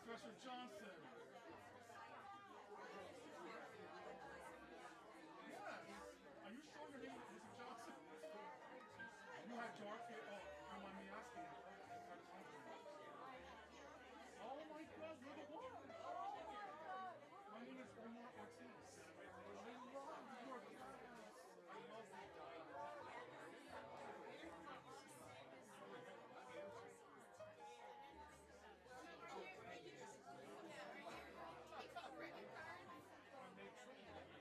Professor Johnson. Yes. Are you sure your name is Mr. Johnson? You had dark hair. Oh, you mind me asking? Oh my God, you're the one. My name is Omar Ortiz. I love your class. I love when they train you.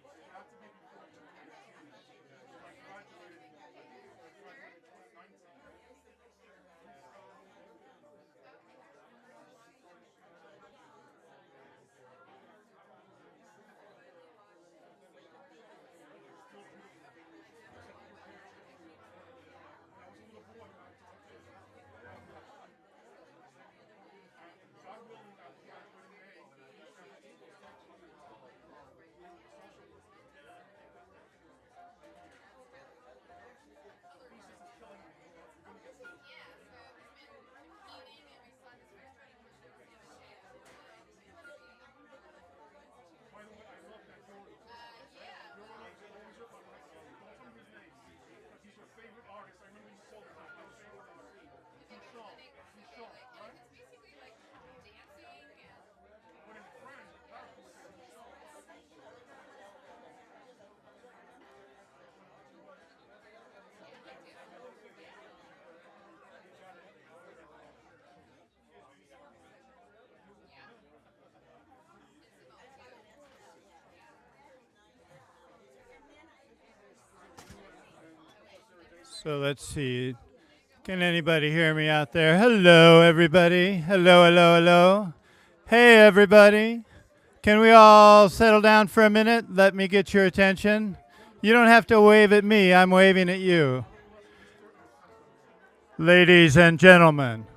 You have to be before 2018. I graduated in 2019. God willing, I will graduate in May. By the way, I love that Dory. You're one of the older, don't tell me his name. Because he's your favorite artist. I remember you sold it. I was able to see. Duchamp. Duchamp, right? But in French, Paris would say Duchamp. So let's see. Can anybody hear me out there? Hello, everybody. Hello, hello, hello. Hey, everybody. Can we all settle down for a minute? Let me get your attention. You don't have to wave at me. I'm waving at you. Ladies and gentlemen.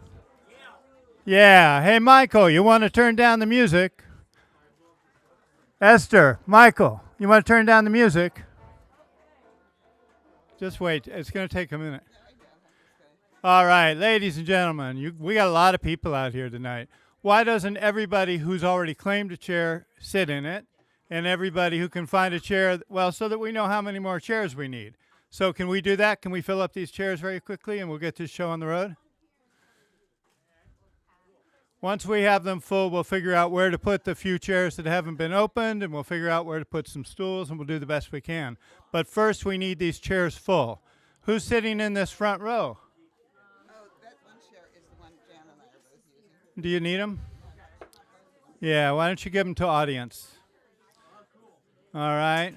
Yeah. Hey, Michael, you want to turn down the music? Esther, Michael, you want to turn down the music? Just wait. It's going to take a minute. All right, ladies and gentlemen, we got a lot of people out here tonight. Why doesn't everybody who's already claimed a chair sit in it? And everybody who can find a chair, well, so that we know how many more chairs we need. So can we do that? Can we fill up these chairs very quickly and we'll get this show on the road? Once we have them full, we'll figure out where to put the few chairs that haven't been opened, and we'll figure out where to put some stools, and we'll do the best we can. But first, we need these chairs full. Who's sitting in this front row? Oh, that one chair is the one Jan and I are both using. Do you need them? Yeah, why don't you give them to audience? All right.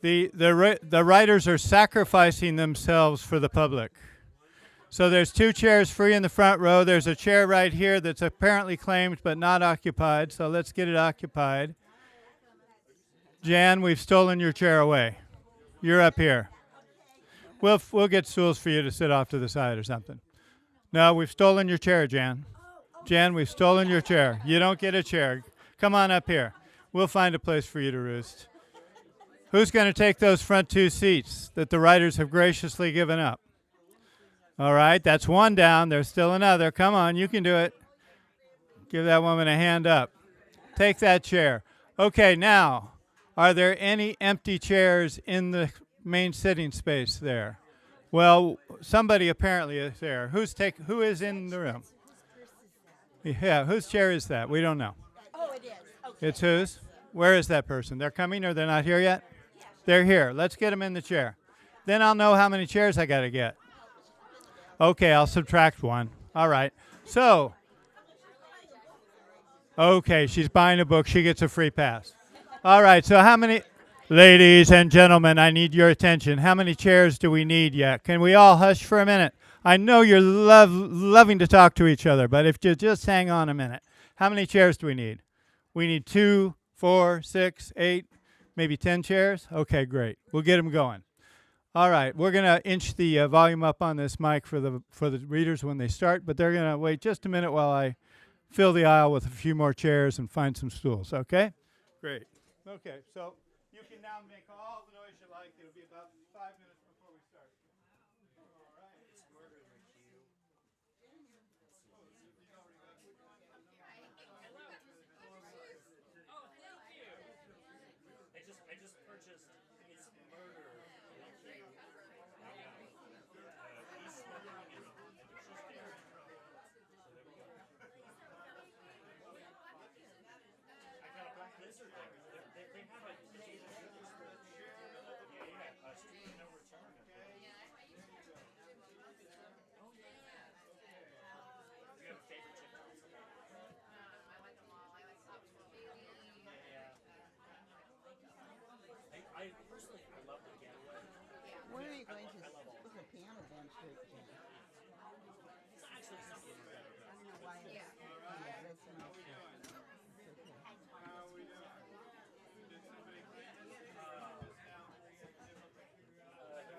The writers are sacrificing themselves for the public. So there's 2 chairs free in the front row. There's a chair right here that's apparently claimed but not occupied, so let's get it occupied. Jan, we've stolen your chair away. You're up here. We'll get stools for you to sit off to the side or something. No, we've stolen your chair, Jan. Jan, we've stolen your chair. You don't get a chair. Come on up here. We'll find a place for you to roost. Who's going to take those front 2 seats that the writers have graciously given up? All right, that's 1 down. There's still another. Come on, you can do it. Give that woman a hand up. Take that chair. Okay, now, are there any empty chairs in the main sitting space there? Well, somebody apparently is there. Who is in the room? Yeah, whose chair is that? We don't know. Oh, it is. Okay. It's whose? Where is that person? They're coming or they're not here yet? They're here. Let's get them in the chair. Then I'll know how many chairs I got to get. Okay, I'll subtract 1. All right. So, okay, she's buying a book. She gets a free pass. All right, so how many, ladies and gentlemen, I need your attention. How many chairs do we need yet? Can we all hush for a minute? I know you're loving to talk to each other, but if you just hang on a minute. How many chairs do we need? We need 2, 4, 6, 8, maybe 10 chairs? Okay, great. We'll get them going. All right, we're going to inch the volume up on this mic for the readers when they start, but they're going to wait just a minute while I fill the aisle with a few more chairs and find some stools, okay? Great. Okay, so you can now make all the noise you like. It'll be about 5 minutes before we start. All right.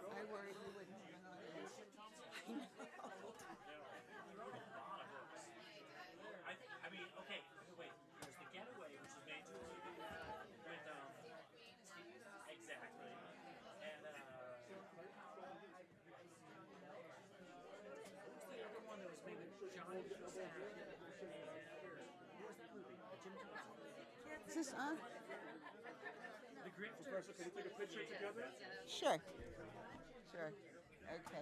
I worried you wouldn't have an audience. I mean, okay, wait. There's the Getaway, which was made to a movie with exactly, and who's the other one that was made with Johnny Cusack? And what was that movie? Jim Johnson movie. Is this on? The Grifters. Professor, can we take a picture together? Sure. Sure. Okay.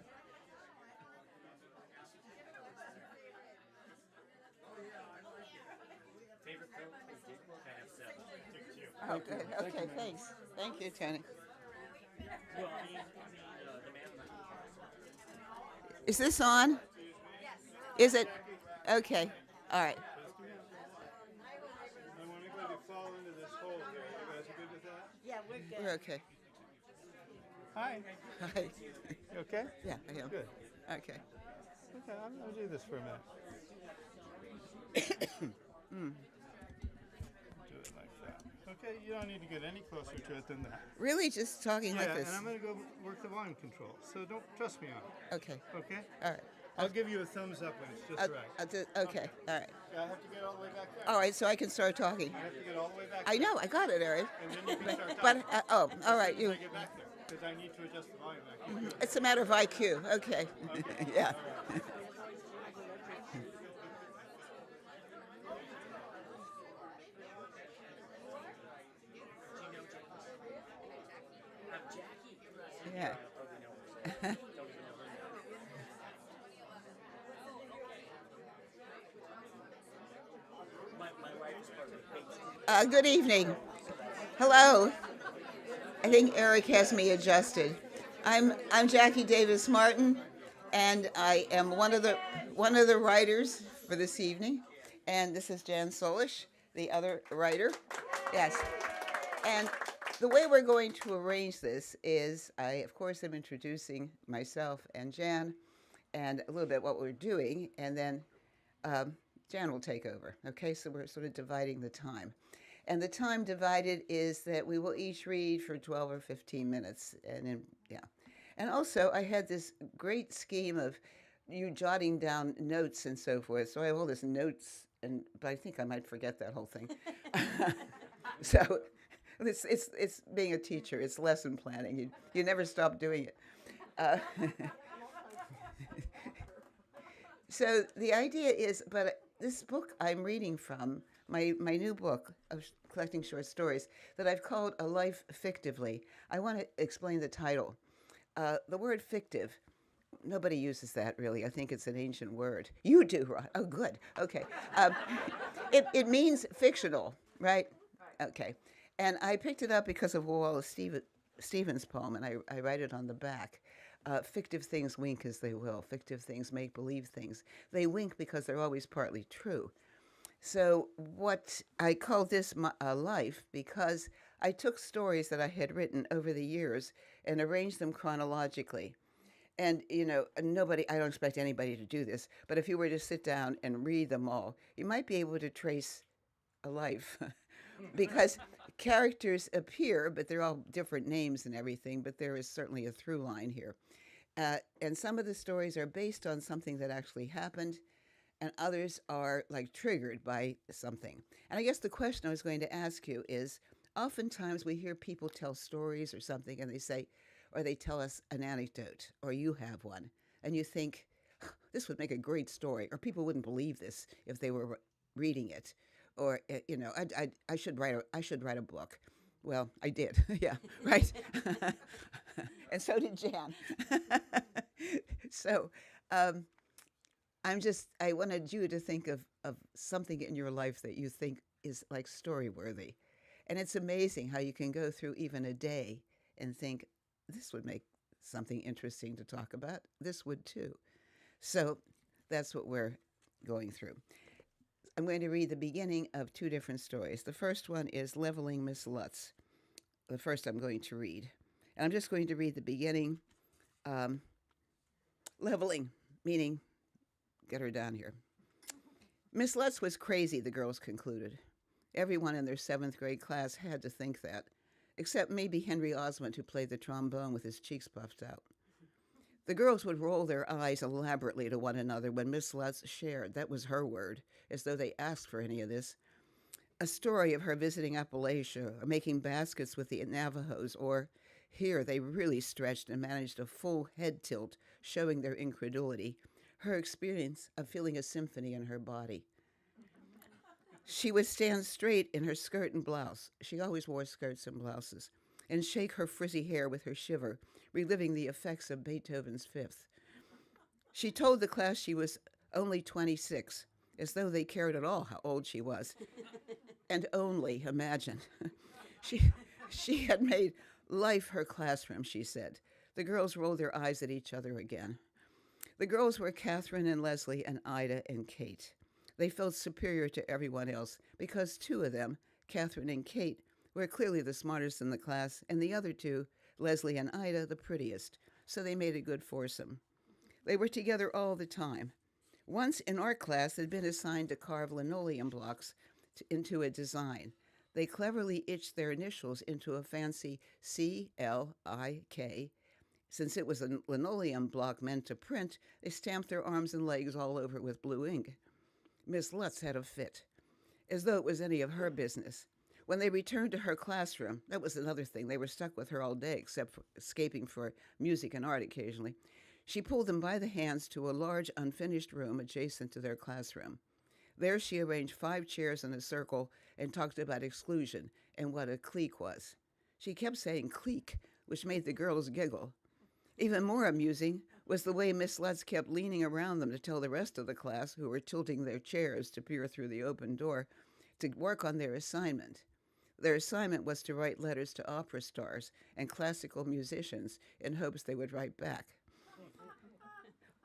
Favorite film? Kind of seven. Oh, good. Okay, thanks. Thank you, Tony. Well, I mean, the man in the Is this on? Is it? Okay. All right. I want everybody to fall into this hole here. You guys are good with that? Yeah, we're good. We're okay. Hi. Hi. You okay? Yeah, I am. Good. Okay. Okay, I'm going to do this for a minute. Do it like that. Okay, you don't need to get any closer to it than that. Really, just talking like Yeah, this? and I'm going to go work the volume control. So don't trust me on it. Okay. Okay? All right. I'll give you a thumbs up when it's just right. I'll do, okay. All right. I have to get all the way back there. All right. So I can start talking. I have to get all the way back I there. know. I got it, Eric. And then you can start But talking. oh, all right. As soon You. as I get back there, because I need to adjust the volume back here. It's a matter of IQ. Okay. Yeah. Jackie. Yeah. My wife is part of the Good evening. Hello. I think Eric has me adjusted. I'm Jackie Davis Martin, and I am one of the writers for this evening. And this is Jan Solish, the other writer. Yes. And the way we're going to arrange this is I, of course, am introducing myself and Jan and a little bit what we're doing, and then Jan will take over. Okay, so we're sort of dividing the time. And the time divided is that we will each read for 12 or 15 minutes. And then, yeah. And also, I had this great scheme of you jotting down notes and so forth. So I have all this notes, but I think I might forget that whole thing. So it's being a teacher. It's lesson planning. You never stop doing it. So the idea is, but this book I'm reading from, my new book of collecting short stories that I've called A Life Fictively. I want to explain the title. The word fictive, nobody uses that really. I think it's an ancient word. You do, right? Oh, good. Okay. It means fictional, right? Okay. And I picked it up because of Wallace Stevens' poem, and I write it on the back. Fictive things wink as they will. Fictive things make believe things. They wink because they're always partly true. So what I call this a life because I took stories that I had written over the years and arranged them chronologically. And, I don't expect anybody to do this, but if you were to sit down and read them all, you might be able to trace a life because characters appear, but they're all different names and everything, but there is certainly a through line here. And some of the stories are based on something that actually happened, and others are like triggered by something. And I guess the question I was going to ask you is, oftentimes we hear people tell stories or something and they say, or they tell us an anecdote, or you have one, and you think, this would make a great story, or people wouldn't believe this if they were reading it, or I should write a book. Well, I did, yeah, right, and so did Jan. So I wanted you to think of something in your life that you think is like story worthy, and it's amazing how you can go through even a day and think, this would make something interesting to talk about. This would too. So that's what we're going through. I'm going to read the beginning of two different stories. The first one is Leveling Miss Lutz. The first I'm going to read. And I'm just going to read the beginning. Leveling, meaning get her down here. Miss Lutz was crazy, the girls concluded. Everyone in their 7th grade class had to think that, except maybe Henry Osmond, who played the trombone with his cheeks puffed out. The girls would roll their eyes elaborately to one another when Miss Lutz shared, that was her word, as though they asked for any of this, a story of her visiting Appalachia or making baskets with the Navajos, or here they really stretched and managed a full head tilt, showing their incredulity, her experience of feeling a symphony in her body. She would stand straight in her skirt and blouse. She always wore skirts and blouses, and shake her frizzy hair with her shiver, reliving the effects of Beethoven's Fifth. She told the class she was only 26, as though they cared at all how old she was. And only, imagine. She had made life her classroom, she said. The girls rolled their eyes at each other again. The girls were Catherine and Leslie and Ida and Kate. They felt superior to everyone else because 2 of them, Catherine and Kate, were clearly the smartest in the class, and the other 2, Leslie and Ida, the prettiest, so they made a good foursome. They were together all the time. Once in our class, they'd been assigned to carve linoleum blocks into a design. They cleverly itched their initials into a fancy C-L-I-K. Since it was a linoleum block meant to print, they stamped their arms and legs all over with blue ink. Miss Lutz had a fit, as though it was any of her business. When they returned to her classroom, that was another thing. They were stuck with her all day, except for escaping for music and art occasionally. She pulled them by the hands to a large, unfinished room adjacent to their classroom. There she arranged 5 chairs in a circle and talked about exclusion and what a clique was. She kept saying clique, which made the girls giggle. Even more amusing was the way Miss Lutz kept leaning around them to tell the rest of the class, who were tilting their chairs to peer through the open door, to work on their assignment. Their assignment was to write letters to opera stars and classical musicians in hopes they would write back.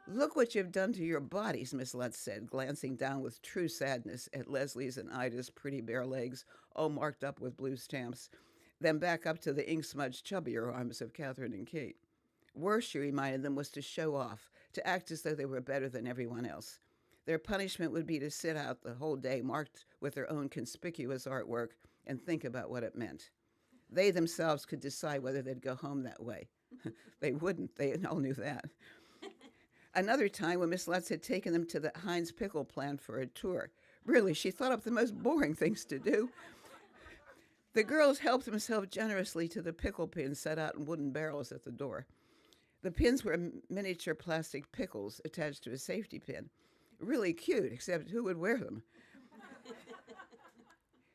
Look what you've done to your bodies, Miss Lutz said, glancing down with true sadness at Leslie's and Ida's pretty bare legs, all marked up with blue stamps, then back up to the ink-smudged, chubbier arms of Catherine and Kate. Worse, she reminded them, was to show off, to act as though they were better than everyone else. Their punishment would be to sit out the whole day marked with their own conspicuous artwork and think about what it meant. They themselves could decide whether they'd go home that way. They wouldn't. They all knew that. Another time when Miss Lutz had taken them to the Heinz pickle plant for a tour. Really, she thought up the most boring things to do. The girls helped themselves generously to the pickle pins set out in wooden barrels at the door. The pins were miniature plastic pickles attached to a safety pin. Really cute, except who would wear them?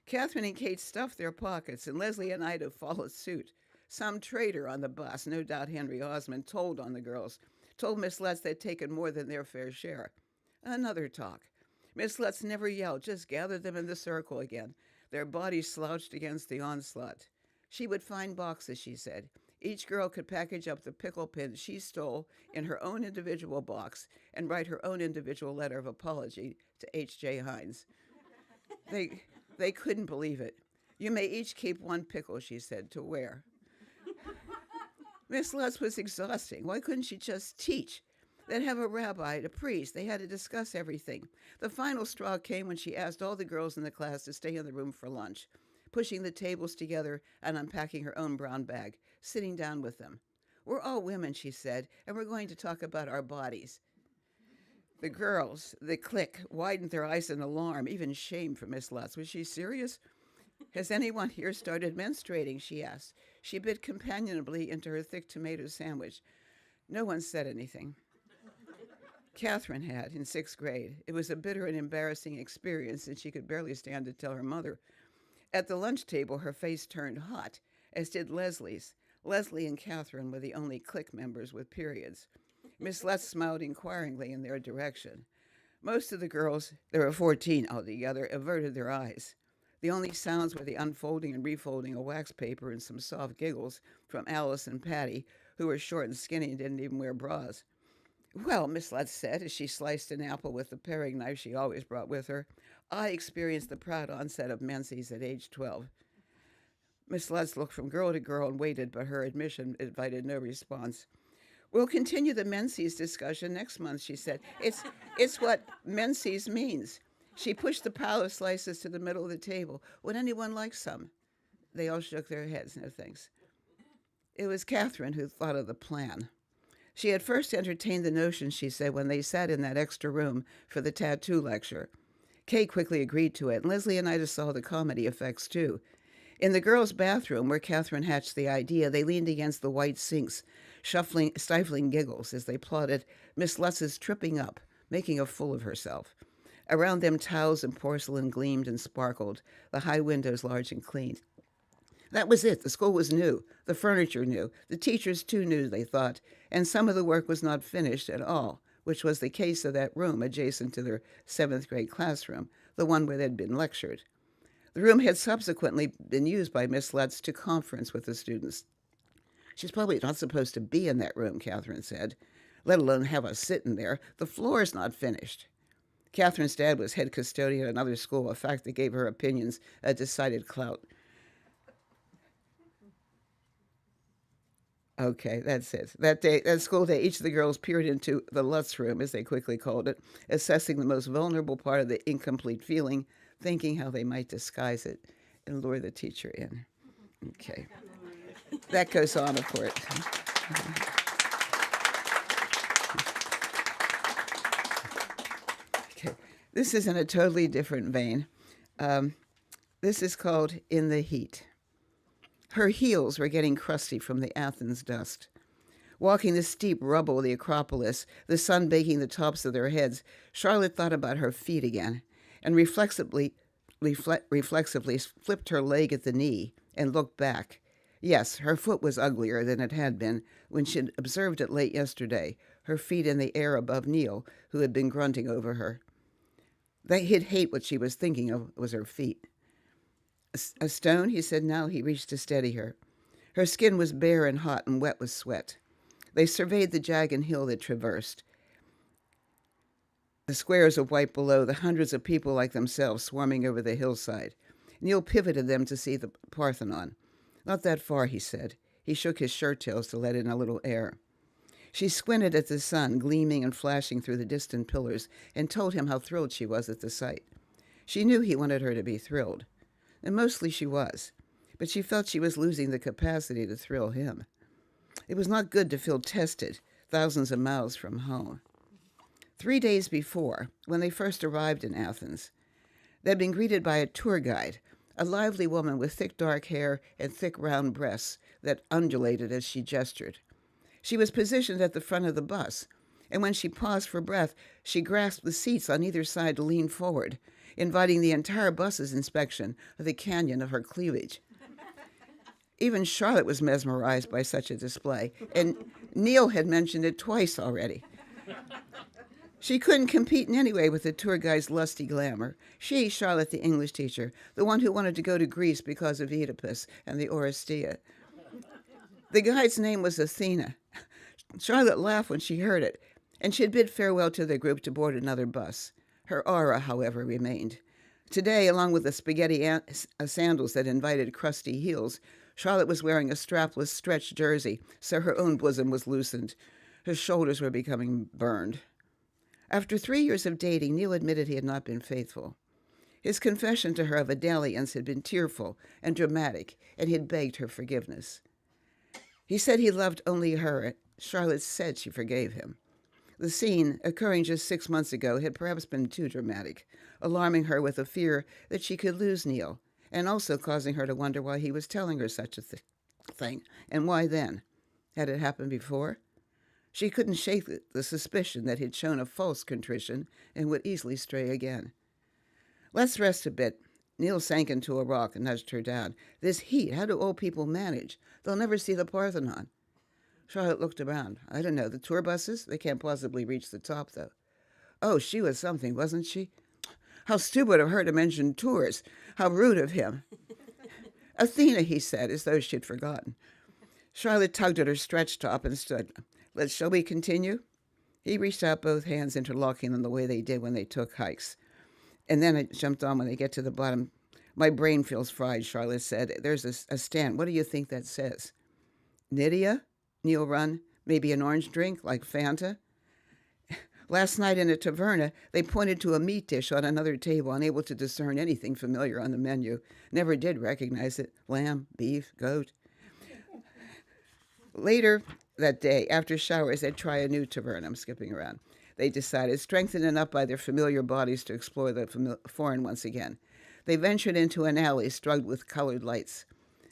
Catherine and Kate stuffed their pockets, and Leslie and Ida followed suit. Some traitor on the bus, no doubt Henry Osmond, told on the girls, told Miss Lutz they'd taken more than their fair share. Another talk. Miss Lutz never yelled, just gathered them in the circle again, their bodies slouched against the onslaught. She would find boxes, she said. Each girl could package up the pickle pins she stole in her own individual box and write her own individual letter of apology to H.J. Heinz. They couldn't believe it. You may each keep 1 pickle, she said, to wear. Miss Lutz was exhausting. Why couldn't she just teach? They'd have a rabbi, a priest. They had to discuss everything. The final straw came when she asked all the girls in the class to stay in the room for lunch, pushing the tables together and unpacking her own brown bag, sitting down with them. We're all women, she said, and we're going to talk about our bodies. The girls, the clique, widened their eyes in alarm, even shame for Miss Lutz. Was she serious? Has anyone here started menstruating, she asked. She bit companionably into her thick tomato sandwich. No one said anything. Catherine had, in 6th grade. It was a bitter and embarrassing experience, and she could barely stand to tell her mother. At the lunch table, her face turned hot, as did Leslie's. Leslie and Catherine were the only clique members with periods. Miss Lutz smiled inquiringly in their direction. Most of the girls, there were 14 altogether, averted their eyes. The only sounds were the unfolding and refolding of wax paper and some soft giggles from Alice and Patty, who were short and skinny and didn't even wear bras. Well, Miss Lutz said, as she sliced an apple with the paring knife she always brought with her, I experienced the proud onset of menses at age 12. Miss Lutz looked from girl to girl and waited, but her admission invited no response. We'll continue the Menses discussion next month, she said. It's what Menses means. She pushed the pile of slices to the middle of the table. Would anyone like some? They all shook their heads. No thanks. It was Catherine who thought of the plan. She had first entertained the notion, she said, when they sat in that extra room for the tattoo lecture. Kay quickly agreed to it, and Leslie and Ida saw the comedy effects, too. In the girls' bathroom, where Catherine hatched the idea, they leaned against the white sinks, stifling giggles as they plotted Miss Lutz's tripping up, making a fool of herself. Around them, towels and porcelain gleamed and sparkled, the high windows large and clean. That was it. The school was new. The furniture new. The teachers, too, knew, they thought, and some of the work was not finished at all, which was the case of that room adjacent to their 7th grade classroom, the one where they'd been lectured. The room had subsequently been used by Miss Lutz to conference with the students. She's probably not supposed to be in that room, Catherine said, let alone have us sit in there. The floor's not finished. Catherine's dad was head custodian at another school, a fact that gave her opinions a decided clout. Okay, that's it. That school day, each of the girls peered into the Lutz room, as they quickly called it, assessing the most vulnerable part of the incomplete feeling, thinking how they might disguise it and lure the teacher in. Okay. That goes on, of course. Okay. This is in a totally different vein. This is called In the Heat. Her heels were getting crusty from the Athens dust. Walking the steep rubble of the Acropolis, the sun baking the tops of their heads, Charlotte thought about her feet again and reflexively flipped her leg at the knee and looked back. Yes, her foot was uglier than it had been when she'd observed it late yesterday, her feet in the air above Neil, who had been grunting over her. He'd hate what she was thinking of was her feet. A stone, he said now. He reached to steady her. Her skin was bare and hot and wet with sweat. They surveyed the jagged hill they traversed. The squares of white below, the hundreds of people like themselves swarming over the hillside. Neil pivoted them to see the Parthenon. Not that far, he said. He shook his shirt tails to let in a little air. She squinted at the sun, gleaming and flashing through the distant pillars, and told him how thrilled she was at the sight. She knew he wanted her to be thrilled. And mostly she was, but she felt she was losing the capacity to thrill him. It was not good to feel tested thousands of miles from home. 3 days before, when they first arrived in Athens, they'd been greeted by a tour guide, a lively woman with thick dark hair and thick round breasts that undulated as she gestured. She was positioned at the front of the bus, and when she paused for breath, she grasped the seats on either side to lean forward, inviting the entire bus's inspection of the canyon of her cleavage. Even Charlotte was mesmerized by such a display, and Neil had mentioned it twice already. She couldn't compete in any way with the tour guide's lusty glamour. She, Charlotte, the English teacher, the one who wanted to go to Greece because of Oedipus and the Oresteia. The guide's name was Athena. Charlotte laughed when she heard it, and she had bid farewell to the group to board another bus. Her aura, however, remained. Today, along with the spaghetti sandals that invited crusty heels, Charlotte was wearing a strapless stretch jersey, so her own bosom was loosened. Her shoulders were becoming burned. After 3 years of dating, Neil admitted he had not been faithful. His confession to her of a dalliance had been tearful and dramatic, and he had begged her forgiveness. He said he loved only her. Charlotte said she forgave him. The scene, occurring just 6 months ago, had perhaps been too dramatic, alarming her with a fear that she could lose Neil, and also causing her to wonder why he was telling her such a thing, and why then. Had it happened before? She couldn't shake the suspicion that he'd shown a false contrition and would easily stray again. Let's rest a bit. Neil sank into a rock and nudged her down. This heat, how do old people manage? They'll never see the Parthenon. Charlotte looked around. I don't know, the tour buses? They can't possibly reach the top, though. Oh, she was something, wasn't she? How stupid of her to mention tours. How rude of him. Athena, he said, as though she'd forgotten. Charlotte tugged at her stretch top and stood. Shall we continue? He reached out both hands, interlocking them the way they did when they took hikes. And then it jumped on when they get to the bottom. My brain feels fried, Charlotte said. There's a stand. What do you think that says? Nydia? Neil run. Maybe an orange drink like Fanta? Last night in a taverna, they pointed to a meat dish on another table, unable to discern anything familiar on the menu. Never did recognize it. Lamb, beef, goat. Later that day, after showers, they'd try a new taverna. I'm skipping around. They decided, strengthened enough by their familiar bodies to explore the foreign once again. They ventured into an alley strung with colored lights.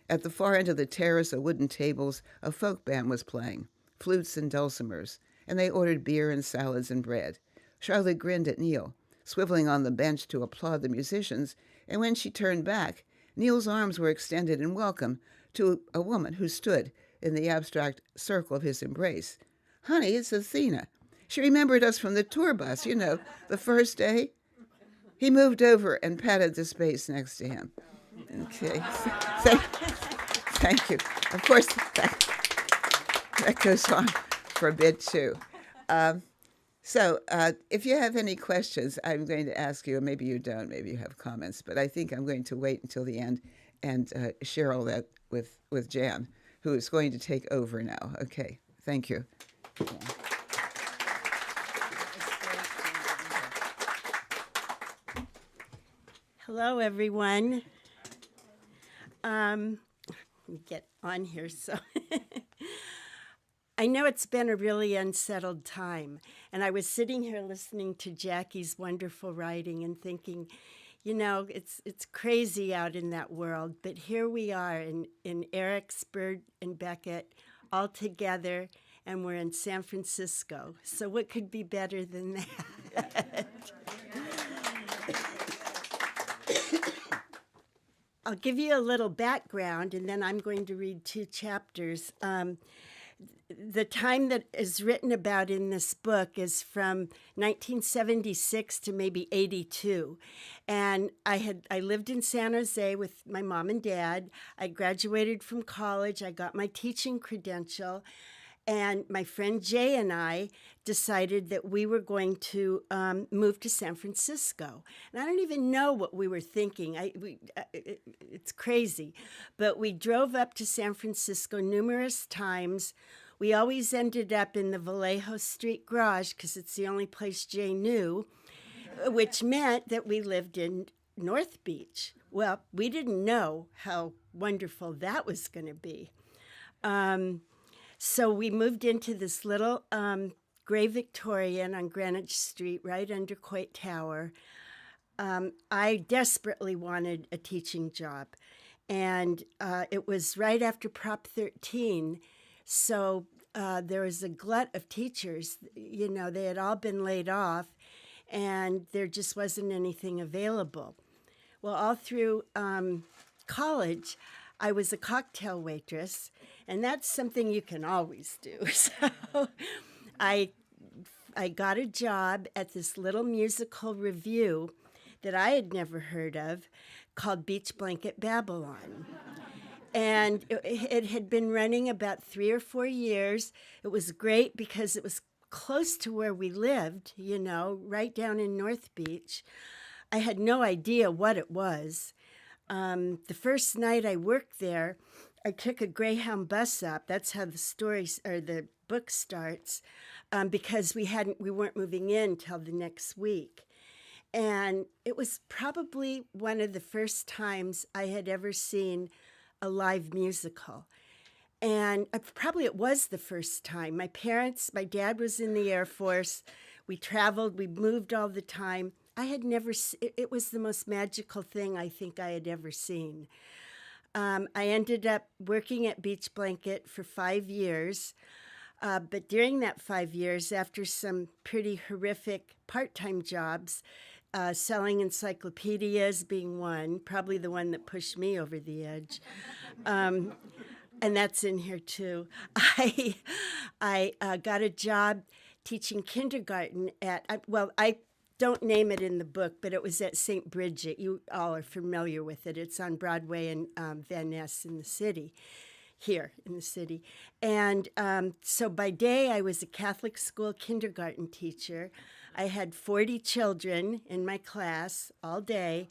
At the far end of the terrace of wooden tables, a folk band was playing, flutes and dulcimers, and they ordered beer and salads and bread. Charlotte grinned at Neil, swiveling on the bench to applaud the musicians, and when she turned back, Neil's arms were extended in welcome to a woman who stood in the abstract circle of his embrace. Honey, it's Athena. She remembered us from the tour bus, the first day. He moved over and patted the space next to him. Okay. Thank you. Of course, that goes on for a bit, too. So if you have any questions, I'm going to ask you, and maybe you don't, maybe you have comments, but I think I'm going to wait until the end and share all that with Jan, who is going to take over now. Okay, thank you. Hello, everyone. Let me get on here. So I know it's been a really unsettled time, and I was sitting here listening to Jackie's wonderful writing and thinking, it's crazy out in that world, but here we are in Eric's, Bird, and Beckett all together, and we're in San Francisco. So what could be better than that? I'll give you a little background, and then I'm going to read 2 chapters. The time that is written about in this book is from 1976 to maybe 82. And I lived in San Jose with my mom and dad. I graduated from college. I got my teaching credential. And my friend Jay and I decided that we were going to move to San Francisco. And I don't even know what we were thinking. It's crazy. But we drove up to San Francisco numerous times. We always ended up in the Vallejo Street garage because it's the only place Jay knew, which meant that we lived in North Beach. Well, we didn't know how wonderful that was going to be. So we moved into this little gray Victorian on Greenwich Street, right under Coit Tower. I desperately wanted a teaching job, and it was right after Prop 13. So there was a glut of teachers. They had all been laid off, and there just wasn't anything available. Well, all through college, I was a cocktail waitress, and that's something you can always do. So I got a job at this little musical revue that I had never heard of called Beach Blanket Babylon. And it had been running about 3 or 4 years. It was great because it was close to where we lived, right down in North Beach. I had no idea what it was. The first night I worked there, I took a Greyhound bus up. That's how the story or the book starts, because we weren't moving in till the next week. And it was probably one of the first times I had ever seen a live musical. And probably it was the first time. My dad was in the Air Force. We traveled, we moved all the time. I had never, it was the most magical thing I think I had ever seen. I ended up working at Beach Blanket for 5 years. But during that 5 years, after some pretty horrific part-time jobs, selling encyclopedias being one, probably the one that pushed me over the edge. And that's in here too. I got a job teaching kindergarten I don't name it in the book, but it was at St. Bridget. You all are familiar with it. It's on Broadway and Van Ness in the city, here in the city. And so by day, I was a Catholic school kindergarten teacher. I had 40 children in my class all day.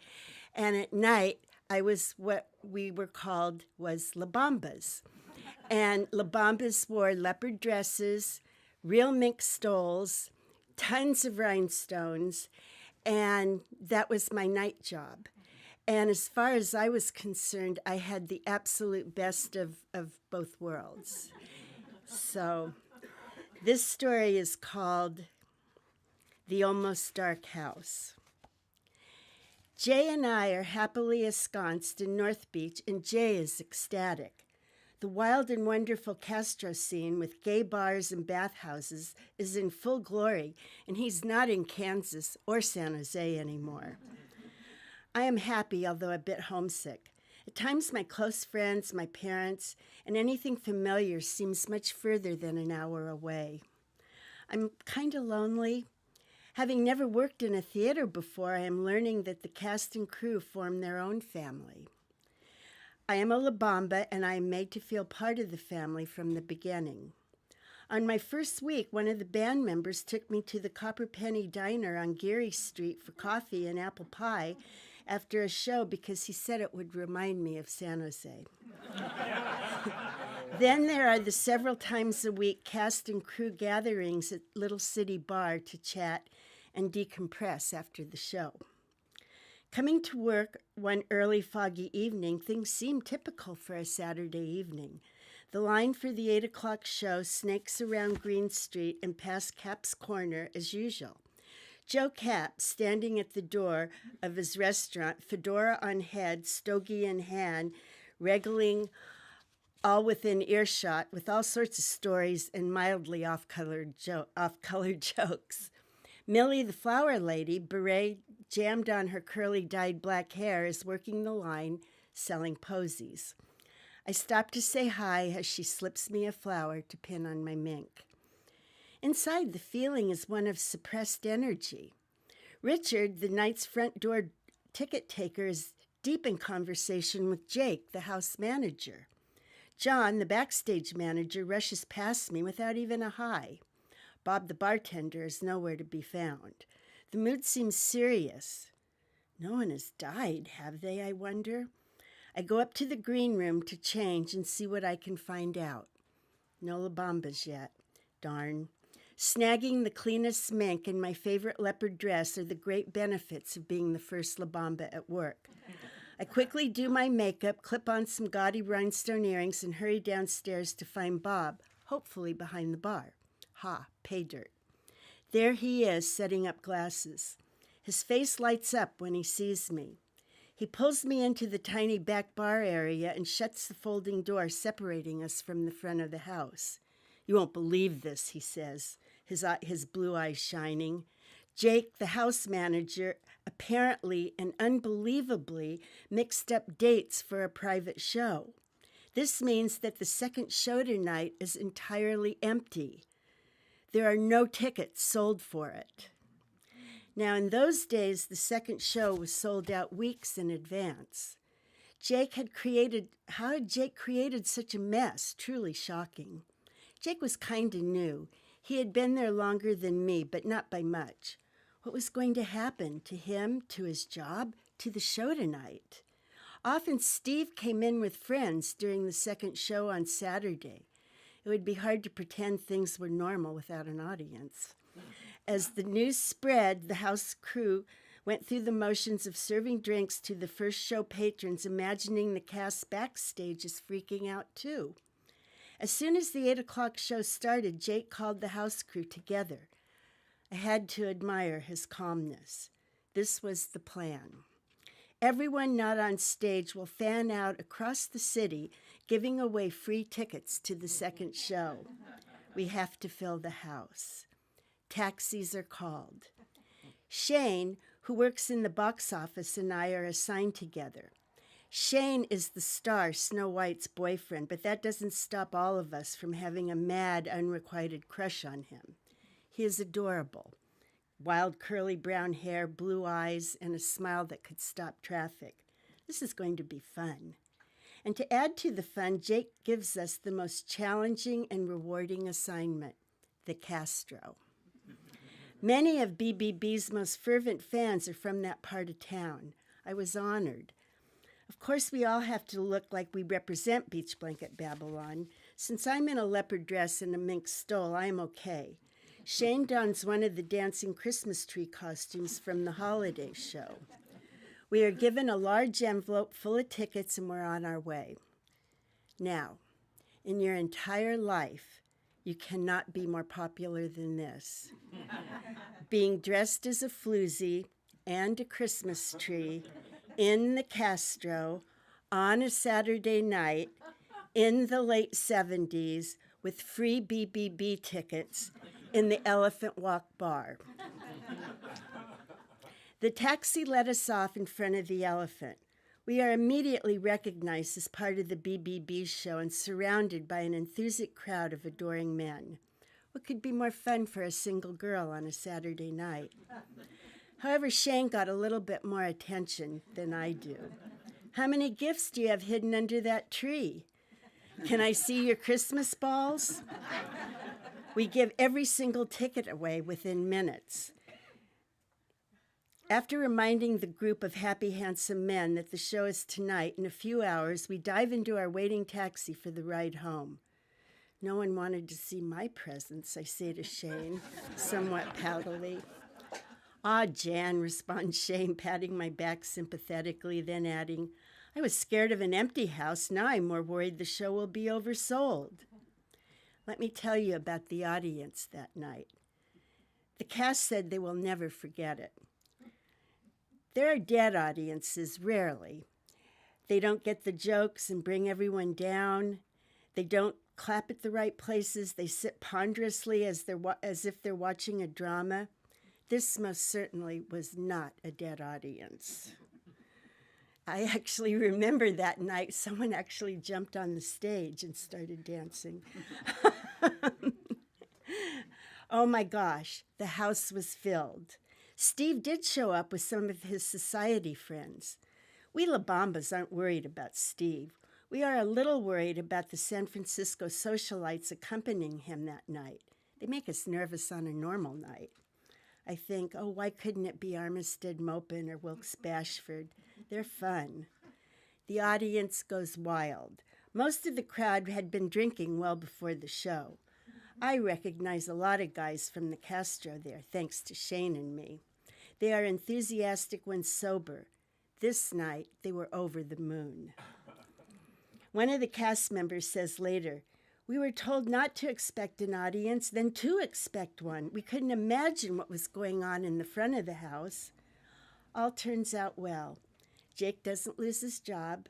And at night, I was what we were called was La Bambas. And La Bambas wore leopard dresses, real mink stoles, tons of rhinestones, and that was my night job. And as far as I was concerned, I had the absolute best of both worlds. So this story is called The Almost Dark House. Jay and I are happily ensconced in North Beach, and Jay is ecstatic. The wild and wonderful Castro scene with gay bars and bathhouses is in full glory, and he's not in Kansas or San Jose anymore. I am happy, although a bit homesick. At times, my close friends, my parents, and anything familiar seems much further than an hour away. I'm kind of lonely. Having never worked in a theater before, I am learning that the cast and crew form their own family. I am a La Bamba, and I am made to feel part of the family from the beginning. On my first week, one of the band members took me to the Copper Penny Diner on Geary Street for coffee and apple pie after a show because he said it would remind me of San Jose. Then there are the several times a week cast and crew gatherings at Little City Bar to chat and decompress after the show. Coming to work one early foggy evening, things seemed typical for a Saturday evening. The line for the 8 o'clock show snakes around Green Street and past Cap's Corner as usual. Joe Cap, standing at the door of his restaurant, fedora on head, stogie in hand, regaling all within earshot with all sorts of stories and mildly off-colored jokes. Millie, the flower lady, beret jammed on her curly dyed black hair, is working the line, selling posies. I stop to say hi as she slips me a flower to pin on my mink. Inside, the feeling is one of suppressed energy. Richard, the night's front door ticket taker, is deep in conversation with Jake, the house manager. John, the backstage manager, rushes past me without even a hi. Bob, the bartender, is nowhere to be found. The mood seems serious. No one has died, have they, I wonder? I go up to the green room to change and see what I can find out. No La Bambas yet. Darn. Snagging the cleanest mink and my favorite leopard dress are the great benefits of being the first La Bamba at work. I quickly do my makeup, clip on some gaudy rhinestone earrings, and hurry downstairs to find Bob, hopefully behind the bar. Ha, pay dirt. There he is, setting up glasses. His face lights up when he sees me. He pulls me into the tiny back bar area and shuts the folding door separating us from the front of the house. You won't believe this, he says, his blue eyes shining. Jake, the house manager, apparently and unbelievably mixed up dates for a private show. This means that the second show tonight is entirely empty. There are no tickets sold for it. Now, in those days, the second show was sold out weeks in advance. How had Jake created such a mess? Truly shocking. Jake was kind of new. He had been there longer than me, but not by much. What was going to happen to him, to his job, to the show tonight? Often Steve came in with friends during the second show on Saturday. It would be hard to pretend things were normal without an audience. As the news spread, the house crew went through the motions of serving drinks to the first show patrons, imagining the cast backstage is freaking out too. As soon as the 8 o'clock show started, Jake called the house crew together. I had to admire his calmness. This was the plan. Everyone not on stage will fan out across the city, giving away free tickets to the second show. We have to fill the house. Taxis are called. Shane, who works in the box office, and I are assigned together. Shane is the star, Snow White's boyfriend, but that doesn't stop all of us from having a mad, unrequited crush on him. He is adorable. Wild curly brown hair, blue eyes, and a smile that could stop traffic. This is going to be fun. And to add to the fun, Jake gives us the most challenging and rewarding assignment, the Castro. Many of BBB's most fervent fans are from that part of town. I was honored. Of course, we all have to look like we represent Beach Blanket Babylon. Since I'm in a leopard dress and a mink stole, I am okay. Shane dons one of the dancing Christmas tree costumes from the holiday show. We are given a large envelope full of tickets and we're on our way. Now, in your entire life, you cannot be more popular than this. Being dressed as a floozy and a Christmas tree in the Castro on a Saturday night in the late 70s with free BBB tickets in the Elephant Walk bar. The taxi let us off in front of the Elephant. We are immediately recognized as part of the BBB show and surrounded by an enthusiastic crowd of adoring men. What could be more fun for a single girl on a Saturday night? However, Shane got a little bit more attention than I do. How many gifts do you have hidden under that tree? Can I see your Christmas balls? We give every single ticket away within minutes. After reminding the group of happy, handsome men that the show is tonight, in a few hours, we dive into our waiting taxi for the ride home. No one wanted to see my presents, I say to Shane, somewhat poutily. "Ah, Jan," responds Shane, patting my back sympathetically, then adding, "I was scared of an empty house. Now I'm more worried the show will be oversold." Let me tell you about the audience that night. The cast said they will never forget it. There are dead audiences, rarely. They don't get the jokes and bring everyone down. They don't clap at the right places. They sit ponderously as if they're watching a drama. This most certainly was not a dead audience. I actually remember that night someone actually jumped on the stage and started dancing. Oh my gosh, the house was filled. Steve did show up with some of his society friends. We La Bambas aren't worried about Steve. We are a little worried about the San Francisco socialites accompanying him that night. They make us nervous on a normal night. I think, oh, why couldn't it be Armistead Maupin or Wilkes Bashford? They're fun. The audience goes wild. Most of the crowd had been drinking well before the show. I recognize a lot of guys from the Castro there, thanks to Shane and me. They are enthusiastic when sober. This night, they were over the moon. One of the cast members says later, "We were told not to expect an audience, then to expect one. We couldn't imagine what was going on in the front of the house." All turns out well. Jake doesn't lose his job.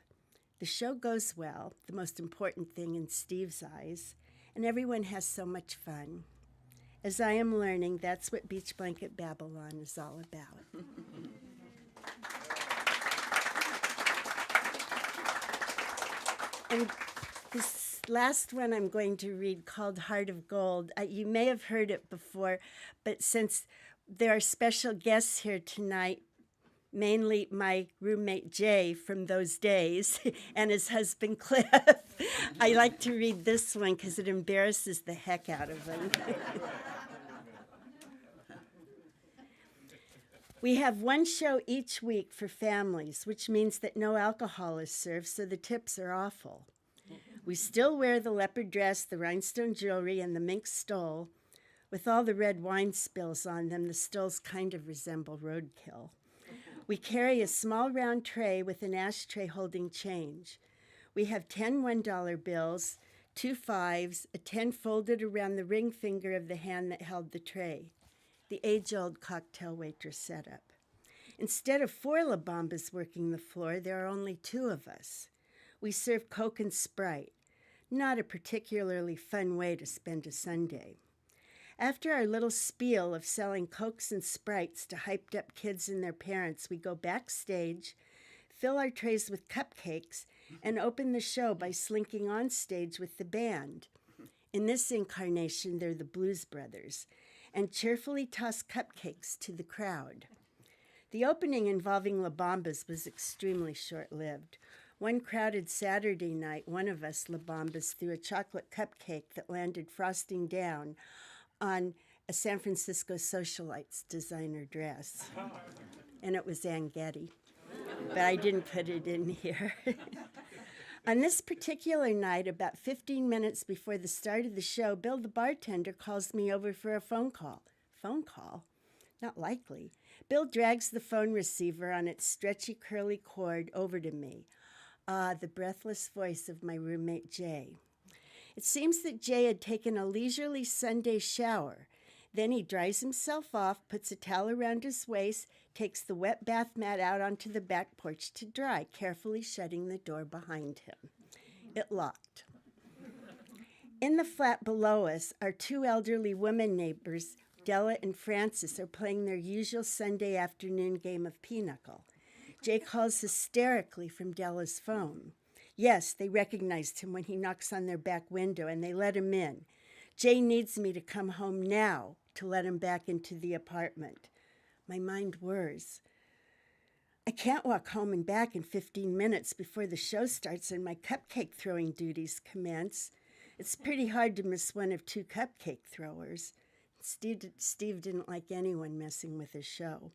The show goes well, the most important thing in Steve's eyes, and everyone has so much fun. As I am learning, that's what Beach Blanket Babylon is all about. And this last one I'm going to read, called Heart of Gold, you may have heard it before, but since there are special guests here tonight, mainly my roommate Jay from those days and his husband Cliff, I like to read this one because it embarrasses the heck out of him. We have one show each week for families, which means that no alcohol is served, so the tips are awful. We still wear the leopard dress, the rhinestone jewelry, and the mink stole. With all the red wine spills on them, the stoles kind of resemble roadkill. We carry a small round tray with an ashtray holding change. We have 10 $1 bills, 2 5s, a 10 folded around the ring finger of the hand that held the tray. The age-old cocktail waitress setup. Instead of 4 La Bambas working the floor, there are only 2 of us. We serve Coke and Sprite. Not a particularly fun way to spend a Sunday. After our little spiel of selling Cokes and Sprites to hyped-up kids and their parents, we go backstage, fill our trays with cupcakes, and open the show by slinking on stage with the band. In this incarnation, they're the Blues Brothers, and cheerfully toss cupcakes to the crowd. The opening involving La Bambas was extremely short-lived. One crowded Saturday night, one of us La Bambas threw a chocolate cupcake that landed frosting down on a San Francisco socialite's designer dress. And it was Ann Getty. but I didn't put it in here. On this particular night, about 15 minutes before the start of the show, Bill the bartender calls me over for a phone call. Phone call? Not likely. Bill drags the phone receiver on its stretchy, curly cord over to me. Ah, the breathless voice of my roommate, Jay. It seems that Jay had taken a leisurely Sunday shower. Then he dries himself off, puts a towel around his waist, takes the wet bath mat out onto the back porch to dry, carefully shutting the door behind him. It locked. In the flat below us, our two elderly women neighbors, Della and Frances, are playing their usual Sunday afternoon game of pinochle. Jay calls hysterically from Della's phone. Yes, they recognized him when he knocks on their back window, and they let him in. Jay needs me to come home now to let him back into the apartment. My mind whirs. I can't walk home and back in 15 minutes before the show starts and my cupcake throwing duties commence. It's pretty hard to miss one of two cupcake throwers. Steve didn't like anyone messing with his show.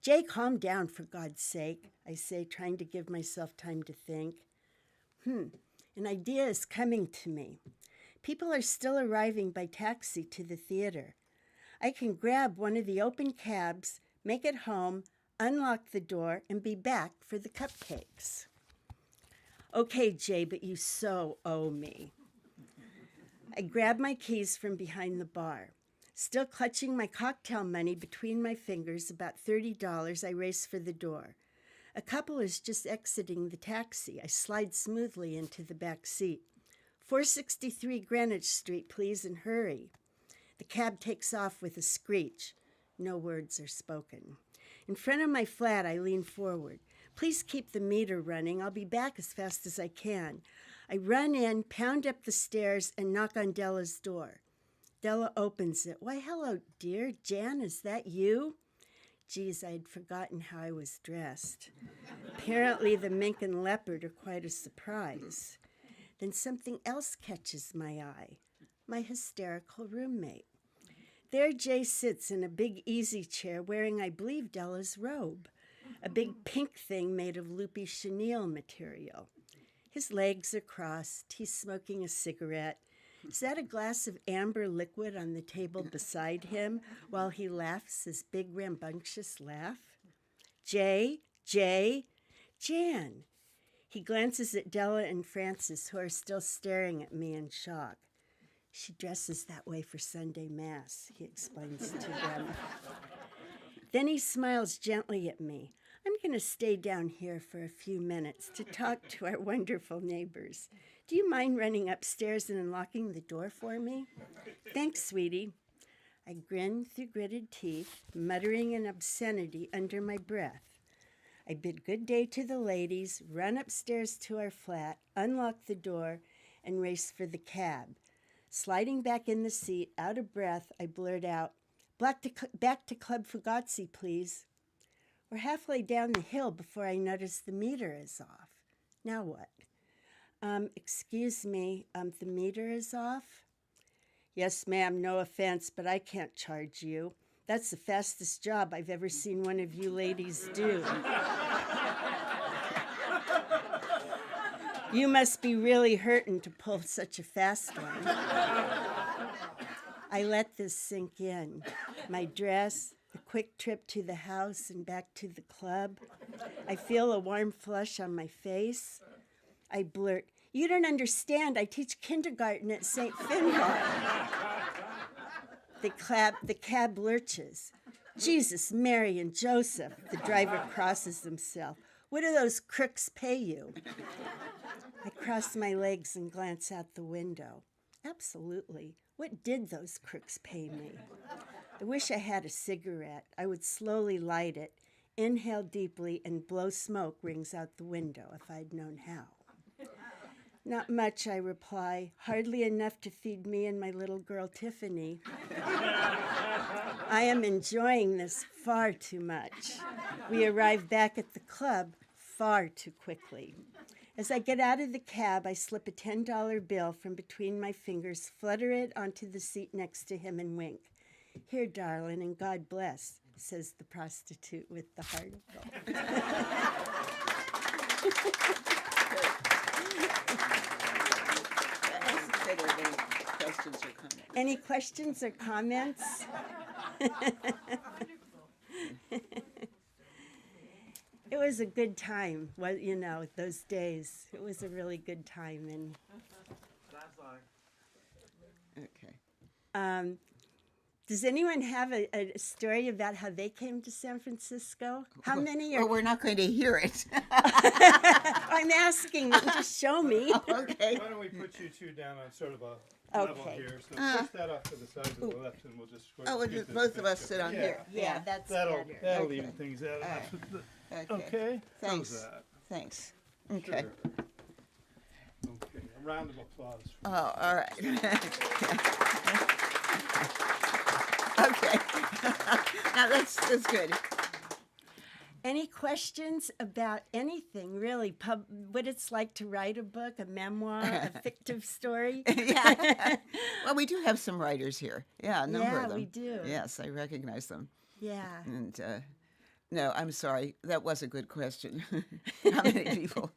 Jay, calm down, for God's sake, I say, trying to give myself time to think. An idea is coming to me. People are still arriving by taxi to the theater. I can grab one of the open cabs, make it home, unlock the door, and be back for the cupcakes. Okay, Jay, but you so owe me. I grab my keys from behind the bar. Still clutching my cocktail money between my fingers, about $30, I race for the door. A couple is just exiting the taxi. I slide smoothly into the back seat. 463 Greenwich Street, please, and hurry. The cab takes off with a screech. No words are spoken. In front of my flat, I lean forward. Please keep the meter running. I'll be back as fast as I can. I run in, pound up the stairs, and knock on Della's door. Della opens it. Why, hello, dear. Jan, is that you? Geez, I had forgotten how I was dressed. Apparently, the mink and leopard are quite a surprise. Then something else catches my eye. My hysterical roommate. There Jay sits in a big easy chair wearing, I believe, Della's robe, a big pink thing made of loopy chenille material. His legs are crossed. He's smoking a cigarette. Is that a glass of amber liquid on the table beside him while he laughs his big rambunctious laugh? Jay, Jan. He glances at Della and Frances, who are still staring at me in shock. She dresses that way for Sunday Mass, he explains to them. Then he smiles gently at me. I'm going to stay down here for a few minutes to talk to our wonderful neighbors. Do you mind running upstairs and unlocking the door for me? Thanks, sweetie. I grin through gritted teeth, muttering an obscenity under my breath. I bid good day to the ladies, run upstairs to our flat, unlock the door, and race for the cab. Sliding back in the seat, out of breath, I blurt out, back to Club Fugazi, please. We're halfway down the hill before I notice the meter is off. Now what? Excuse me, the meter is off? Yes, ma'am, no offense, but I can't charge you. That's the fastest job I've ever seen one of you ladies do. You must be really hurting to pull such a fast one. I let this sink in. My dress, the quick trip to the house and back to the club. I feel a warm flush on my face. I blurt, you don't understand. I teach kindergarten at St. Finbar. The cab lurches. Jesus, Mary, and Joseph. The driver crosses himself. What do those crooks pay you? I cross my legs and glance out the window. Absolutely. What did those crooks pay me? I wish I had a cigarette. I would slowly light it, inhale deeply, and blow smoke rings out the window if I'd known how. Not much, I reply. Hardly enough to feed me and my little girl Tiffany. I am enjoying this far too much. We arrive back at the club far too quickly. As I get out of the cab, I slip a $10 bill from between my fingers, flutter it onto the seat next to him, and wink. Here, darling, and God bless. says the prostitute with the heart of gold. Any questions or comments? It was a good time, those days. It was a really good time. And Okay. does anyone have a story about how they came to San Francisco? How many are? Well, we're not going to hear it. I'm asking. Just show me. Okay. Why don't we put you two down on sort of a level Okay. here? So push that off to the side to the left, and we'll just. Oh, we'll just both of us sit on here. Yeah, that's That'll better. Okay. even things out. Okay. Okay. Thanks. How's that? Thanks. Okay. Sure. Okay. A round of applause. Oh, all right. Okay. Now that's good. Any questions about anything, really? What it's like to write a book, a memoir, a fictive story? Yeah. Well, we do have some writers here. Yeah, a number of Yeah, them. we do. Yes, I recognize them. Yeah. And no, I'm sorry. That was a good question. How many people,